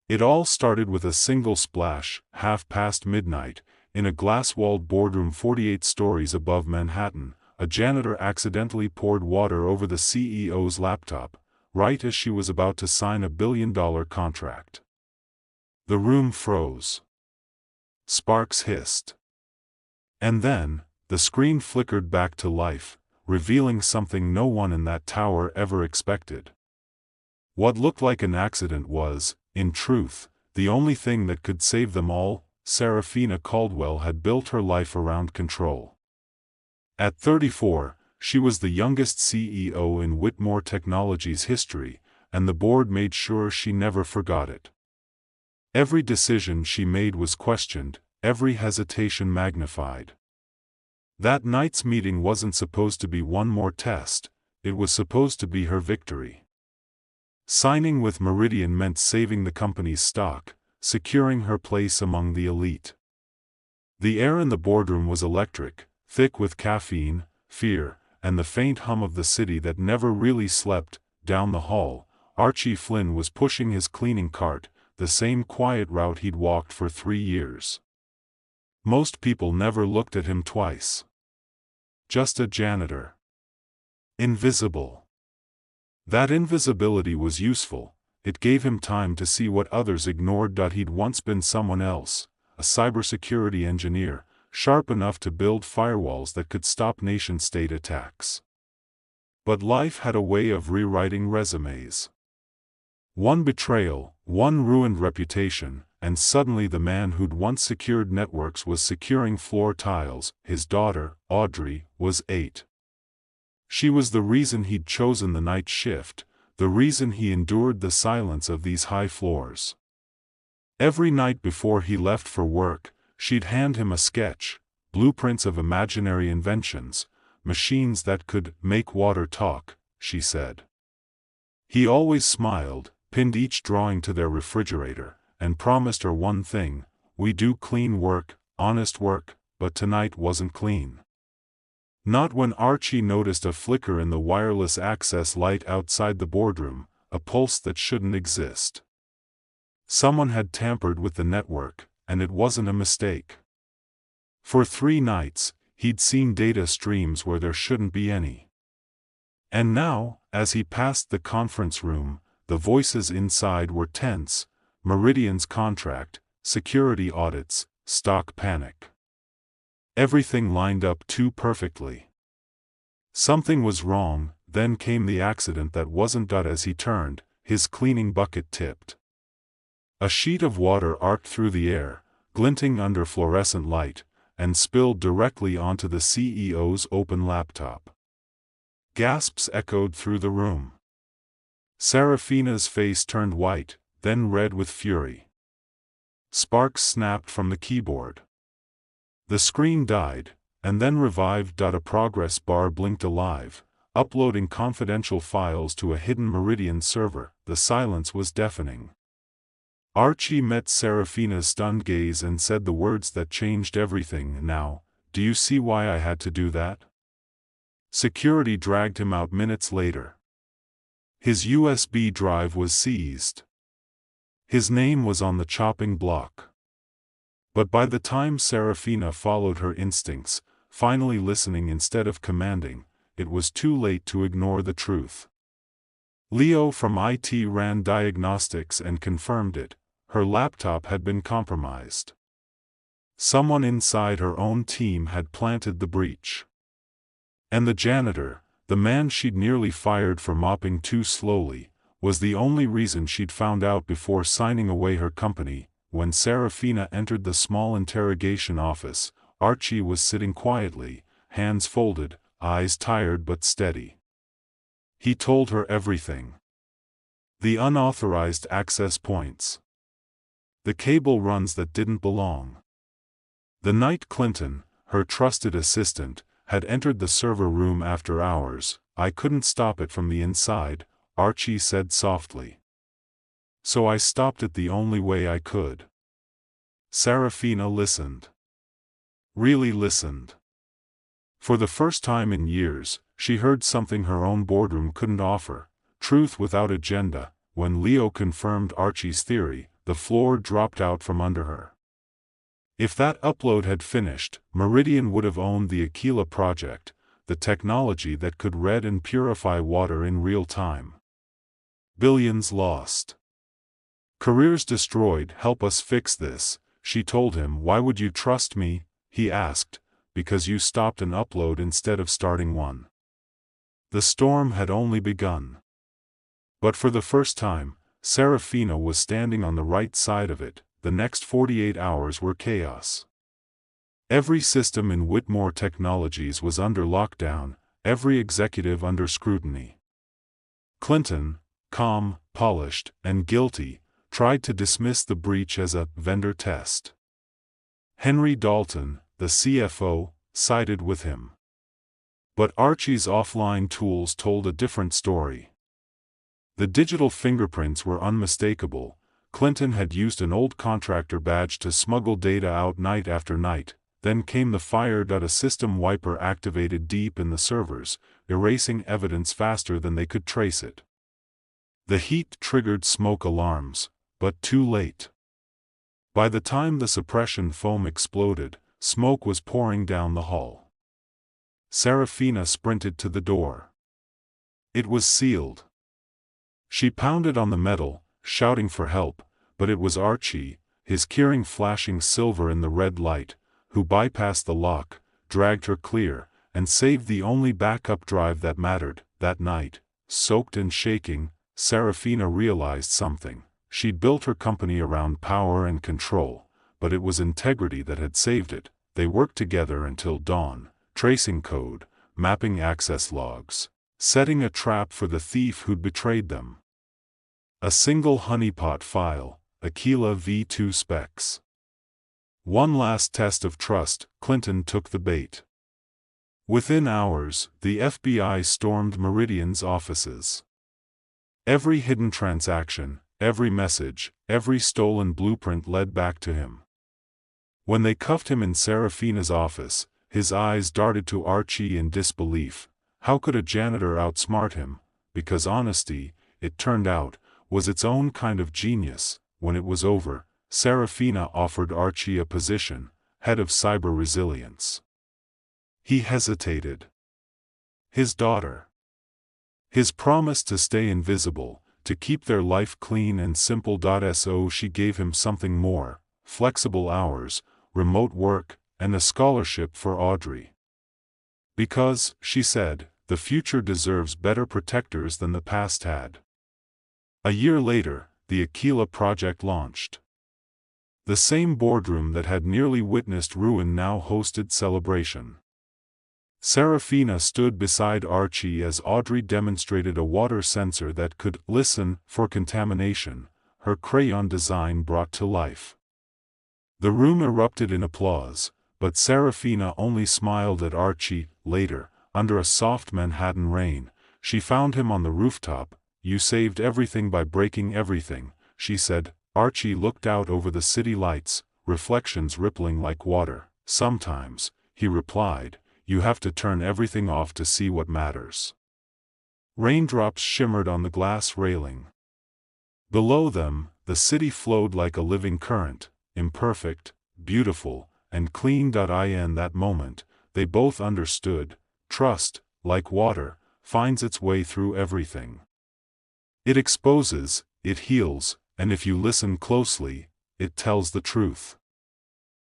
It all started with a single splash, midnight, in a glass-walled boardroom 48 stories above Manhattan. A janitor accidentally poured water over the CEO's laptop, right as she was about to sign a billion-dollar contract. The room froze. Sparks hissed. And then, the screen flickered back to life, revealing something no one in that tower ever expected. What looked like an accident was, in truth, the only thing that could save them all. Saraphina Caldwell had built her life around control. At 34, she was the youngest CEO in Whitmore Technologies' history, and the board made sure she never forgot it. Every decision she made was questioned, every hesitation magnified. That night's meeting wasn't supposed to be one more test, it was supposed to be her victory. Signing with Meridian meant saving the company's stock, securing her place among the elite. The air in the boardroom was electric, thick with caffeine, fear, and the faint hum of the city that never really slept. Down the hall, Archie Flynn was pushing his cleaning cart, the same quiet route he'd walked for 3 years. Most people never looked at him twice. Just a janitor. Invisible. That invisibility was useful. It gave him time to see what others ignored. He'd once been someone else, a cybersecurity engineer, sharp enough to build firewalls that could stop nation-state attacks. But life had a way of rewriting resumes. One betrayal, one ruined reputation, and suddenly the man who'd once secured networks was securing floor tiles. His daughter, Audrey, was 8. She was the reason he'd chosen the night shift, the reason he endured the silence of these high floors. Every night before he left for work, she'd hand him a sketch, blueprints of imaginary inventions, machines that could make water talk, she said. He always smiled, pinned each drawing to their refrigerator, and promised her one thing: we do clean work, honest work, but tonight wasn't clean. Not when Archie noticed a flicker in the wireless access light outside the boardroom, a pulse that shouldn't exist. Someone had tampered with the network, and it wasn't a mistake. For 3 nights, he'd seen data streams where there shouldn't be any. And now, as he passed the conference room, the voices inside were tense: Meridian's contract, security audits, stock panic. Everything lined up too perfectly. Something was wrong. Then came the accident that wasn't. As he turned, his cleaning bucket tipped. A sheet of water arced through the air, glinting under fluorescent light, and spilled directly onto the CEO's open laptop. Gasps echoed through the room. Saraphina's face turned white, then red with fury. Sparks snapped from the keyboard. The screen died, and then revived. A progress bar blinked alive, uploading confidential files to a hidden Meridian server. The silence was deafening. Archie met Saraphina's stunned gaze and said the words that changed everything. Now, do you see why I had to do that? Security dragged him out minutes later. His USB drive was seized. His name was on the chopping block. But by the time Saraphina followed her instincts, finally listening instead of commanding, it was too late to ignore the truth. Leo from IT ran diagnostics and confirmed it: her laptop had been compromised. Someone inside her own team had planted the breach. And the janitor, the man she'd nearly fired for mopping too slowly, was the only reason she'd found out before signing away her company. When Saraphina entered the small interrogation office, Archie was sitting quietly, hands folded, eyes tired but steady. He told her everything. The unauthorized access points. The cable runs that didn't belong. The night Clinton, her trusted assistant, had entered the server room after hours. I couldn't stop it from the inside, Archie said softly. So I stopped it the only way I could. Saraphina listened. Really listened. For the first time in years, she heard something her own boardroom couldn't offer: truth without agenda. When Leo confirmed Archie's theory, the floor dropped out from under her. If that upload had finished, Meridian would have owned the Aquila project, the technology that could read and purify water in real time. Billions lost. Careers destroyed. Help us fix this, she told him. Why would you trust me? He asked. Because you stopped an upload instead of starting one. The storm had only begun. But for the first time, Saraphina was standing on the right side of it. The next 48 hours were chaos. Every system in Whitmore Technologies was under lockdown, every executive under scrutiny. Clinton, calm, polished, and guilty, tried to dismiss the breach as a vendor test. Henry Dalton, the CFO, sided with him. But Archie's offline tools told a different story. The digital fingerprints were unmistakable. Clinton had used an old contractor badge to smuggle data out night after night. Then came the fire. A system wiper activated deep in the servers, erasing evidence faster than they could trace it. The heat triggered smoke alarms, but too late. By the time the suppression foam exploded, smoke was pouring down the hall. Saraphina sprinted to the door. It was sealed. She pounded on the metal, shouting for help, but it was Archie, his keyring flashing silver in the red light, who bypassed the lock, dragged her clear, and saved the only backup drive that mattered. That night, soaked and shaking, Saraphina realized something. She'd built her company around power and control, but it was integrity that had saved it. They worked together until dawn, tracing code, mapping access logs, setting a trap for the thief who'd betrayed them. A single honeypot file, Aquila V2 specs. One last test of trust. Clinton took the bait. Within hours, the FBI stormed Meridian's offices. Every hidden transaction, every message, every stolen blueprint led back to him. When they cuffed him in Saraphina's office, his eyes darted to Archie in disbelief. How could a janitor outsmart him? Because honesty, it turned out, was its own kind of genius. When it was over, Saraphina offered Archie a position, head of cyber resilience. He hesitated. His daughter. His promise to stay invisible, to keep their life clean and simple. So she gave him something more: flexible hours, remote work, and a scholarship for Audrey. Because, she said, the future deserves better protectors than the past had. A year later, the Aquila project launched. The same boardroom that had nearly witnessed ruin now hosted celebration. Saraphina stood beside Archie as Audrey demonstrated a water sensor that could listen for contamination, her crayon design brought to life. The room erupted in applause, but Saraphina only smiled at Archie. Later, under a soft Manhattan rain, she found him on the rooftop. You saved everything by breaking everything, she said. Archie looked out over the city lights, reflections rippling like water. Sometimes, he replied, you have to turn everything off to see what matters. Raindrops shimmered on the glass railing. Below them, the city flowed like a living current, imperfect, beautiful, and clean. In that moment, they both understood. Trust, like water, finds its way through everything. It exposes, it heals, and if you listen closely, it tells the truth.